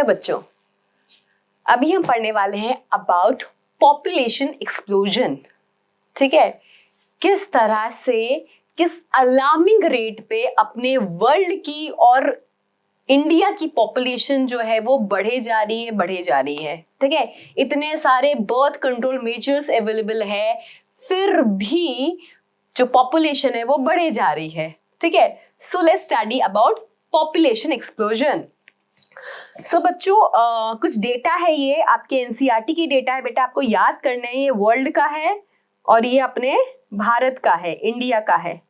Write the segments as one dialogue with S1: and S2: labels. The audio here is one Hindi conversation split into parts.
S1: बच्चों, अभी हम पढ़ने वाले हैं अबाउट पॉपुलेशन एक्सप्लोजन। ठीक है, किस तरह से किस अलार्मिंग रेट पे अपने वर्ल्ड की और इंडिया की पॉपुलेशन जो है वो बढ़े जा रही है। ठीक है, इतने सारे बर्थ कंट्रोल मेजर्स अवेलेबल है, फिर भी जो पॉपुलेशन है वो बढ़े जा रही है। ठीक है, so let's study about population explosion. So बच्चों, कुछ डेटा है, ये आपके एनसीईआरटी की डेटा है बेटा, आपको याद करना है। ये वर्ल्ड का है और ये अपने भारत का है, इंडिया का है।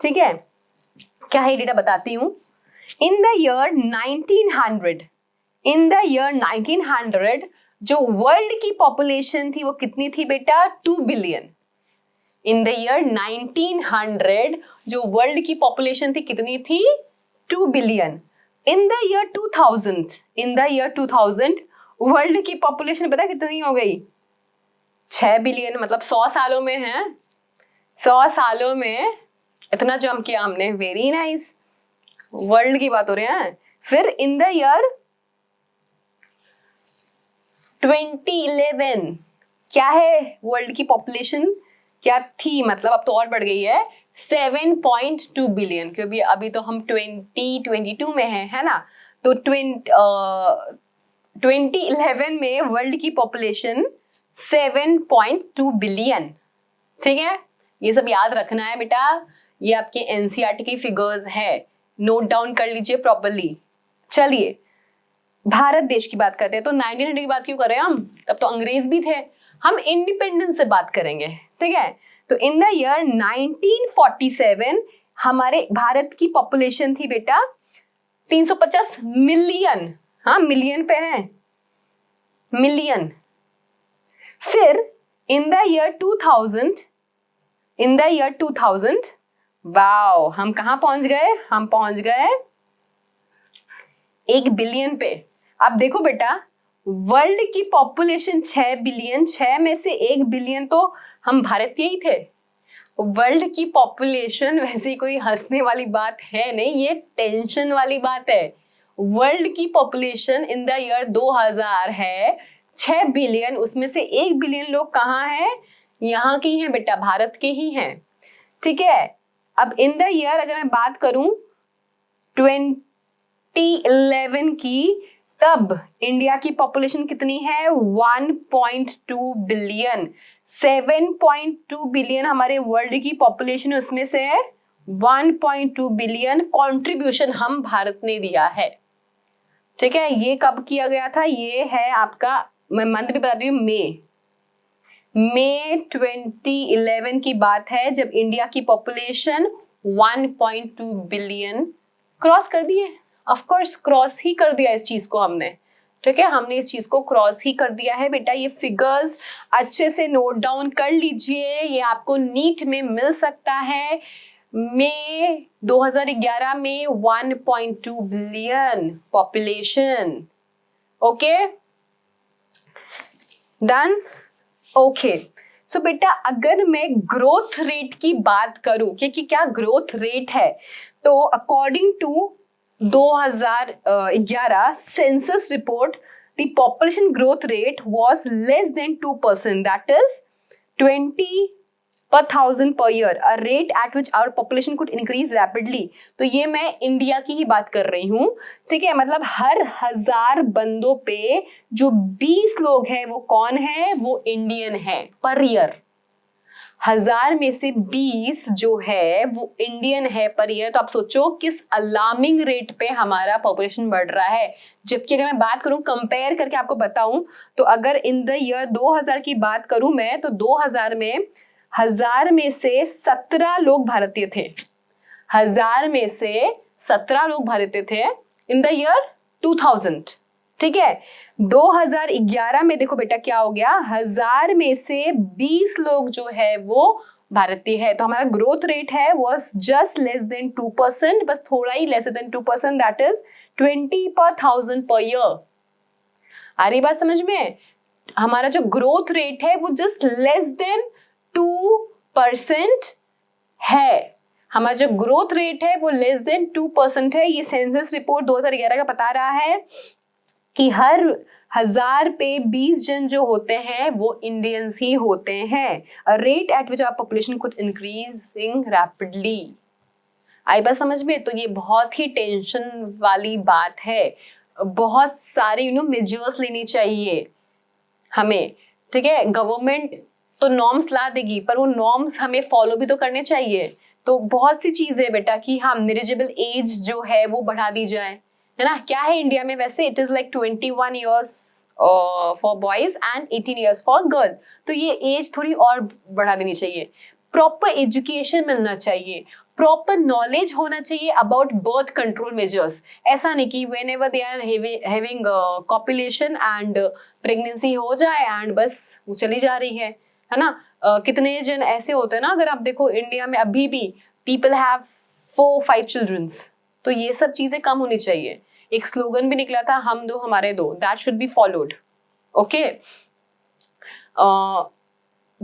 S1: ठीक है, क्या है डेटा बताती हूँ। इन द ईयर 1900 जो वर्ल्ड की पॉपुलेशन थी वो कितनी थी बेटा? 2 बिलियन। इन द ईयर 1900 जो वर्ल्ड की पॉपुलेशन थी कितनी थी? 2 billion. In the year 2000 world की पॉपुलेशन पता कितनी हो गई? 6 बिलियन। मतलब 100 सालों में है, 100 सालों में इतना जंप किया हमने। वेरी नाइस, वर्ल्ड की बात हो रही है। फिर इन द ईयर 2011 क्या है? वर्ल्ड की पॉपुलेशन क्या थी? मतलब अब तो और बढ़ गई है, 7.2 बिलियन, क्योंकि अभी तो हम 2022 में है ना। तो 2011 में वर्ल्ड की पॉपुलेशन 7.2 बिलियन। ठीक है, ये सब याद रखना है बेटा, ये आपके एनसीईआरटी की फिगर्स है, नोट डाउन कर लीजिए प्रॉपर्ली। चलिए भारत देश की बात करते हैं। तो 1900 की बात क्यों कर रहे हैं हम? तब तो अंग्रेज भी थे, हम इंडिपेंडेंस से बात करेंगे। ठीक है, तो इन द ईयर 1947 हमारे भारत की पॉपुलेशन थी बेटा 350 मिलियन। हाँ, मिलियन पे है, मिलियन। फिर इन द ईयर 2000 वाओ, हम कहाँ पहुंच गए? हम पहुंच गए 1 बिलियन पे। अब देखो बेटा, वर्ल्ड की पॉपुलेशन 6 बिलियन, 6 में से 1 बिलियन तो हम भारतीय ही थे। वर्ल्ड की पॉपुलेशन वैसे कोई हंसने वाली बात है नहीं, ये टेंशन वाली बात है। वर्ल्ड की पॉपुलेशन इन द ईयर 2000 है 6 बिलियन, उसमें से 1 बिलियन लोग कहाँ हैं? यहाँ के ही हैं बेटा, भारत के ही हैं। ठीक है, अब इन द ईयर अगर मैं बात करूं 2011 की, तब इंडिया की पॉपुलेशन कितनी है? 1.2 बिलियन। 7.2 बिलियन हमारे वर्ल्ड की पॉपुलेशन है, उसमें से 1.2 बिलियन कंट्रीब्यूशन हम भारत ने दिया है। ठीक है, ये कब किया गया था? ये है आपका, मैं मंथ भी बता दी हूँ, मई 2011 की बात है, जब इंडिया की पॉपुलेशन 1.2 बिलियन क्रॉस कर दी है। ऑफ कोर्स क्रॉस ही कर दिया इस चीज को हमने। ठीक है, हमने इस चीज को क्रॉस ही कर दिया है बेटा। ये फिगर्स अच्छे से नोट डाउन कर लीजिए, ये आपको नीट में मिल सकता है। मई 2011 में 1.2 billion population. Okay, done. Okay, so बेटा अगर मैं ग्रोथ रेट की बात करूं कि क्या ग्रोथ रेट है, तो according to 2011 census report, the population growth rate was less than 2%, that is 20 per thousand per year, a rate at which our population could increase rapidly। तो ये मैं इंडिया की ही बात कर रही हूँ। ठीक है, मतलब हर 1000 बंदों पे जो 20 लोग हैं वो कौन है? वो इंडियन है पर ईयर। 1000 में से 20 जो है वो इंडियन है पर ईयर। तो आप सोचो किस अलार्मिंग रेट पे हमारा पॉपुलेशन बढ़ रहा है। जबकि अगर मैं बात करूं, कंपेयर करके आपको बताऊं, तो अगर इन द ईयर 2000 की बात करूं मैं, तो 2000 में 1000 में से 17 लोग भारतीय थे। 1000 में से 17 लोग भारतीय थे इन द ईयर 2000। ठीक है, 2011 में देखो बेटा क्या हो गया, 1000 में से 20 लोग जो है वो भारतीय है। तो हमारा ग्रोथ रेट है वॉज जस्ट लेस देन 2%, बस थोड़ा ही less than 2%, that is 20 per thousand per year। आ रही बात समझ में? हमारा जो ग्रोथ रेट है वो जस्ट लेस देन 2% है। हमारा जो ग्रोथ रेट है वो लेस देन 2% है। ये सेंसस रिपोर्ट 2011 का बता रहा है। कि हर 1000 पे 20 जन जो होते हैं वो इंडियंस ही होते हैं. A rate at which our population could increasing rapidly. आई बात समझ में? तो ये बहुत ही टेंशन वाली बात है. बहुत सारे मेजर्स लेने चाहिए हमें. ठीक है, गवर्नमेंट तो नॉर्म्स ला देगी, पर वो नॉर्म्स हमें फॉलो भी तो करने चाहिए. तो बहुत सी चीजें बेटा कि हाँ, मैरिजेबल एज जो है वो बढ़ा दी जाए, है ना. क्या है इंडिया में वैसे? It is like 21 years for boys and 18 years for girl. तो ये एज थोड़ी और बढ़ा देनी चाहिए. प्रॉपर एजुकेशन मिलना चाहिए, प्रॉपर नॉलेज होना चाहिए अबाउट बर्थ कंट्रोल मेजर्स. ऐसा नहीं कि whenever they are having copulation and pregnancy हो जाए एंड बस वो चली जा रही है ना. कितने जन ऐसे होते हैं ना, अगर आप देखो इंडिया में अभी भी पीपल हैव 4-5 चिल्ड्रंस. तो ये सब चीजें कम होनी चाहिए. एक स्लोगन भी निकला था, हम दो हमारे दो, that should be followed. Okay,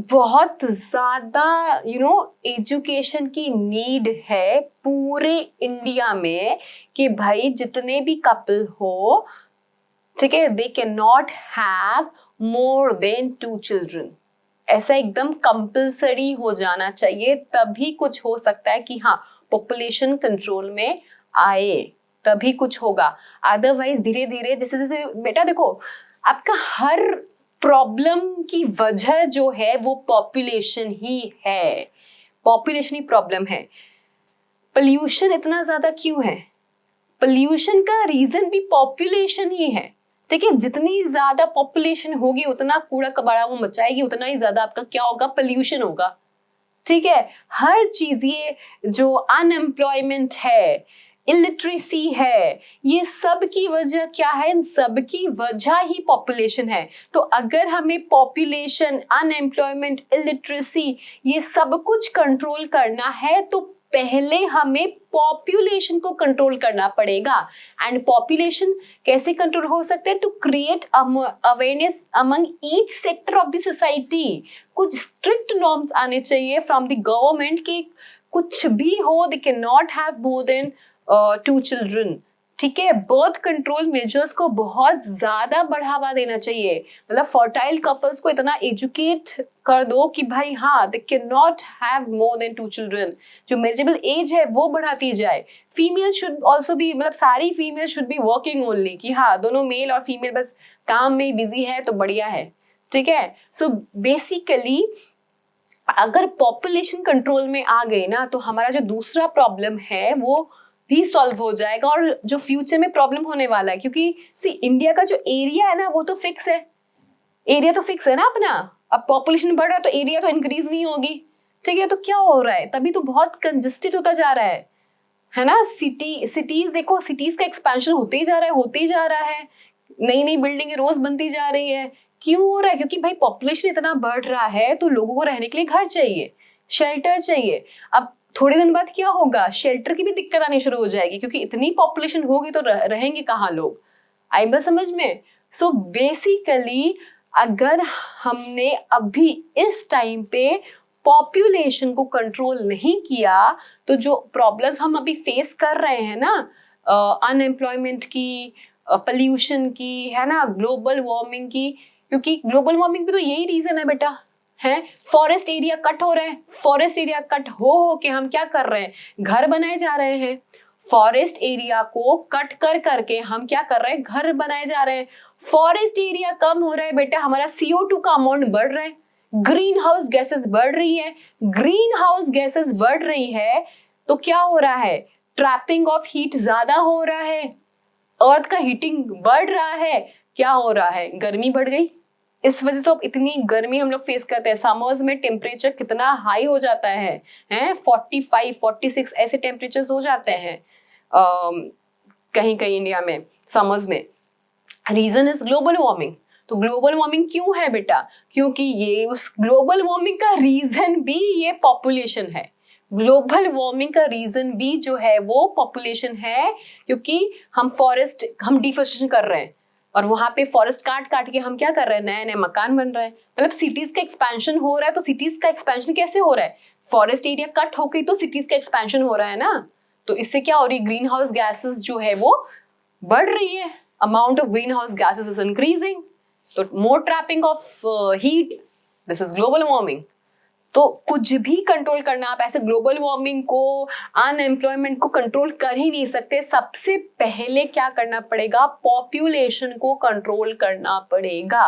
S1: बहुत ज्यादा एजुकेशन की नीड है पूरे इंडिया में कि भाई जितने भी कपल हो, ठीक है, दे can not have more than 2 children. ऐसा एकदम कंपल्सरी हो जाना चाहिए, तभी कुछ हो सकता है कि हाँ पॉपुलेशन कंट्रोल में आए, तभी कुछ होगा. अदरवाइज धीरे धीरे जैसे जैसे बेटा देखो, आपका हर प्रॉब्लम की वजह जो है वो पॉपुलेशन ही है. पॉपुलेशन ही प्रॉब्लम है. पोल्यूशन इतना ज्यादा क्यों है? पोल्यूशन का रीजन भी पॉपुलेशन ही है. ठीक है, जितनी ज्यादा पॉपुलेशन होगी उतना कूड़ा कबाड़ा वो मचाएगी, उतना ही ज्यादा आपका क्या होगा? पोल्यूशन होगा. ठीक है, हर चीज, ये जो अनएम्प्लॉयमेंट है, इलिटरेसी है, ये सब की वजह क्या है? इन सब की वजह ही पॉपुलेशन है. तो अगर हमें पॉपुलेशन, अनएम्प्लॉयमेंट, इलिटरेसी ये सब कुछ कंट्रोल करना है तो पहले हमें पॉपुलेशन को कंट्रोल करना पड़ेगा. एंड पॉपुलेशन कैसे कंट्रोल हो सकता है? To create awareness among each sector of the society. कुछ स्ट्रिक्ट नॉर्म्स आने चाहिए फ्रॉम द गवर्नमेंट कि कुछ भी हो, they can not have more than 2 children. ठीक है, बर्थ कंट्रोल मेजर्स को बहुत ज्यादा बढ़ावा देना चाहिए. मतलब फर्टाइल कपल्स को इतना एजुकेट कर दो कि भाई हाँ, दे can not have more than 2 children. जो मैरिजेबल एज है वो बढ़ाती जाए. फीमेल शुड ऑल्सो बी, मतलब सारी female should be working only, कि हाँ दोनों मेल और फीमेल बस काम में बिजी है तो बढ़िया है. ठीक है, सो बेसिकली अगर पॉपुलेशन कंट्रोल में आ गई ना तो हमारा जो दूसरा प्रॉब्लम है वो भी सॉल्व हो जाएगा. और जो फ्यूचर में प्रॉब्लम होने वाला है, क्योंकि सी इंडिया का जो एरिया है ना वो तो फिक्स है. एरिया तो फिक्स है ना अपना. अब पॉपुलेशन बढ़ रहा है तो एरिया तो इंक्रीज नहीं होगी. ठीक है, तो क्या हो रहा है? तभी तो बहुत कंजेस्टेड होता जा रहा है ना. सिटीज देखो, सिटीज का एक्सपेंशन होते ही जा रहा है, होते ही जा रहा है. नई नई बिल्डिंगें रोज बनती जा रही है. क्यों हो रहा है? क्योंकि भाई पॉपुलेशन इतना बढ़ रहा है तो लोगों को रहने के लिए घर चाहिए, शेल्टर चाहिए. अब थोड़े दिन बाद क्या होगा? शेल्टर की भी दिक्कत आनी शुरू हो जाएगी, क्योंकि इतनी पॉपुलेशन होगी तो रहेंगे कहाँ लोग? आई बात समझ में? सो बेसिकली अगर हमने अभी इस टाइम पे पॉपुलेशन को कंट्रोल नहीं किया तो जो प्रॉब्लम्स हम अभी फेस कर रहे हैं ना, अनएम्प्लॉयमेंट की, पोल्यूशन की, है ना, ग्लोबल वार्मिंग की, क्योंकि ग्लोबल वार्मिंग भी तो यही रीजन है बेटा, है. फॉरेस्ट एरिया कट हो रहे हैं. फॉरेस्ट एरिया कट हो के हम क्या कर रहे हैं? घर बनाए जा रहे हैं. फॉरेस्ट एरिया को कट कर करके हम क्या कर रहे हैं? घर बनाए जा रहे हैं. फॉरेस्ट एरिया कम हो रहा है बेटा, हमारा CO2 का अमाउंट बढ़ रहा है, ग्रीन हाउस गैसेस बढ़ रही है. ग्रीन हाउस गैसेस बढ़ रही है तो क्या हो रहा है? ट्रैपिंग ऑफ हीट ज्यादा हो रहा है, अर्थ का हीटिंग बढ़ रहा है. क्या हो रहा है? गर्मी बढ़ गई. इस वजह से तो इतनी गर्मी हम लोग फेस करते हैं. समर्स में टेम्परेचर कितना हाई हो जाता है, 45-46 ऐसे टेम्परेचर्स हो जाते हैं कहीं कहीं इंडिया में समर्स में. Reason is global warming. तो ग्लोबल वार्मिंग क्यों है बेटा? क्योंकि ये उस ग्लोबल वार्मिंग का रीजन भी ये पॉपुलेशन है. ग्लोबल वार्मिंग का रीजन भी जो है वो पॉपुलेशन है, क्योंकि हम डिफोरेस्टेशन कर रहे हैं और वहां पे फॉरेस्ट काट काट के हम क्या कर रहे हैं? नए नए मकान बन रहे हैं. मतलब सिटीज का एक्सपेंशन हो रहा है. तो सिटीज का एक्सपेंशन कैसे हो रहा है? फॉरेस्ट एरिया कट हो गई तो सिटीज का एक्सपेंशन हो रहा है ना. तो इससे क्या हो रही है? ग्रीन हाउस गैसेस जो है वो बढ़ रही है. amount of greenhouse gases is increasing, so more trapping of heat, this is global warming. तो कुछ भी कंट्रोल करना, आप ऐसे ग्लोबल वार्मिंग को, अनएम्प्लॉयमेंट को कंट्रोल कर ही नहीं सकते. सबसे पहले क्या करना पड़ेगा, पॉपुलेशन को कंट्रोल करना पड़ेगा.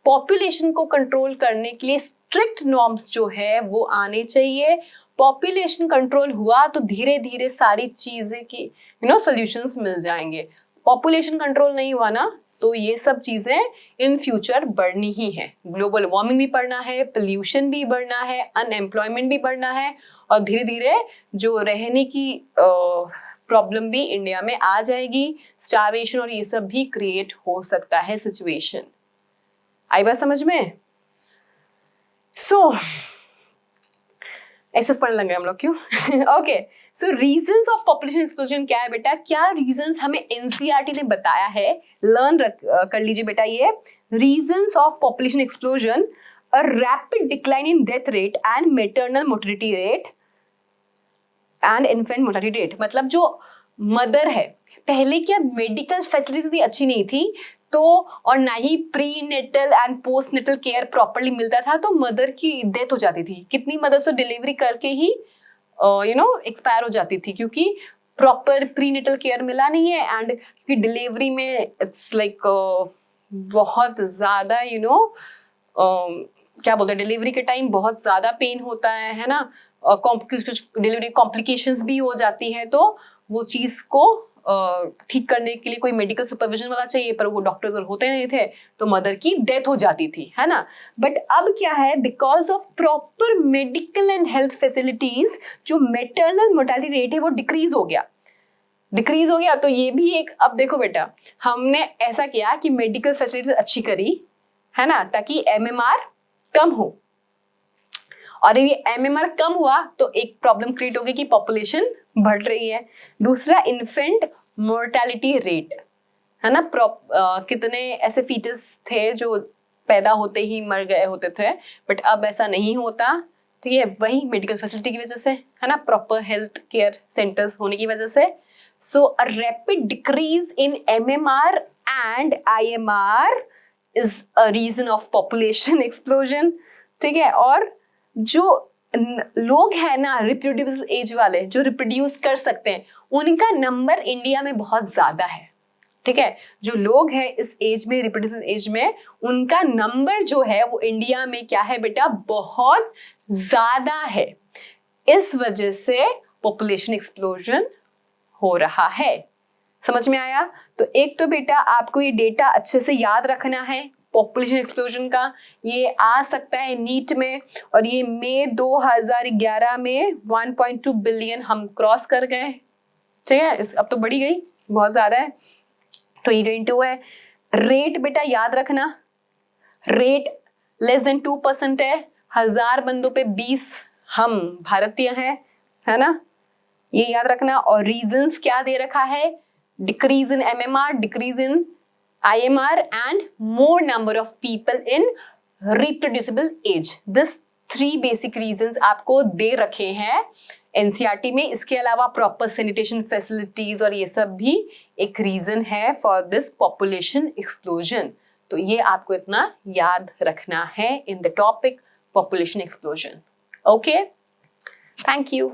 S1: पॉपुलेशन को कंट्रोल करने के लिए स्ट्रिक्ट नॉर्म्स जो है वो आने चाहिए. पॉपुलेशन कंट्रोल हुआ तो धीरे धीरे सारी चीजें की सॉल्यूशंस मिल जाएंगे. पॉपुलेशन कंट्रोल नहीं हुआ ना तो ये सब चीजें इन फ्यूचर बढ़नी ही है. ग्लोबल वार्मिंग भी बढ़ना है, पोल्यूशन भी बढ़ना है, अनएम्प्लॉयमेंट भी बढ़ना है, और धीरे धीरे जो रहने की प्रॉब्लम भी इंडिया में आ जाएगी. स्टारवेशन और ये सब भी क्रिएट हो सकता है सिचुएशन. आई बात समझ में? सो ऐसे पढ़ने लगे हम लोग क्यों? Okay, so reasons of population explosion क्या है बेटा? क्या रीजंस हमें एनसीईआरटी ने बताया है, लर्न कर लीजिए बेटा. ये reasons of population explosion, a rapid decline in death rate and maternal mortality rate and infant mortality rate. मतलब जो मदर है, पहले क्या मेडिकल फैसिलिटीज इतनी अच्छी नहीं थी तो, और ना ही prenatal and postnatal care properly मिलता था, तो मदर की डेथ हो जाती थी. कितनी मदर्स तो डिलीवरी करके ही एक्सपायर हो जाती थी, क्योंकि प्रॉपर प्री नेटल केयर मिला नहीं है. एंड क्योंकि डिलीवरी में इट्स लाइक बहुत ज़्यादा क्या बोलते हैं, डिलीवरी के टाइम बहुत ज़्यादा पेन होता है ना, डिलीवरी कॉम्प्लिकेशंस भी हो जाती है. तो वो चीज़ को ठीक करने के लिए कोई मेडिकल सुपरविजन वाला चाहिए, पर वो डॉक्टर्स और होते नहीं थे, तो मदर की डेथ हो जाती थी, है ना. बट अब क्या है, because of proper medical and health facilities, जो मैटरनल मोर्टेलिटी रेट है वो डिक्रीज हो गया. तो ये भी एक, अब देखो बेटा, हमने ऐसा किया कि मेडिकल फैसिलिटीज अच्छी करी, है ना, ताकि MMR कम हो. और ये MMR कम हुआ तो एक प्रॉब्लम क्रिएट होगी कि पॉपुलेशन बढ़ रही है. दूसरा, इन्फेंट मोर्टेलिटी रेट, है ना. कितने ऐसे फीटस थे जो पैदा होते ही मर गए होते थे, बट अब ऐसा नहीं होता. तो ये वही मेडिकल फैसिलिटी की वजह से, है ना, प्रॉपर हेल्थ केयर सेंटर्स होने की वजह से. So a rapid decrease in MMR and IMR is a reason of population explosion. ठीक है. और जो लोग हैं ना रिप्रोड्यूसिबल एज वाले, जो रिप्रोड्यूस कर सकते हैं, उनका नंबर इंडिया में बहुत ज्यादा है. ठीक है. जो लोग हैं इस एज में, रिप्रोड्यूसिबल एज में, उनका नंबर जो है वो इंडिया में क्या है बेटा, बहुत ज्यादा है. इस वजह से पॉपुलेशन एक्सप्लोजन हो रहा है. समझ में आया? तो एक तो बेटा आपको ये डेटा अच्छे से याद रखना है पॉपुलेशन एक्सप्लोजन का. ये आ सकता है नीट में, और ये मई 2011 में 1.2 बिलियन हम क्रॉस कर गए. ठीक है. अब तो बढ़ी गई, बहुत ज्यादा है. 2022 है. रेट बेटा याद रखना, रेट लेस देन 2% है. 1000 बंदों पे 20 हम भारतीय हैं, है ना, ये याद रखना. और रीजंस क्या दे रखा है, decrease in MMR, decrease in IMR and more number of people in reproducible age. This 3 basic reasons आपको दे रखे हैं NCERT में. इसके अलावा प्रॉपर सैनिटेशन फैसिलिटीज और ये सब भी एक रीजन है फॉर दिस पॉपुलेशन एक्सप्लोजन. तो ये आपको इतना याद रखना है in the topic population explosion. Okay, thank you.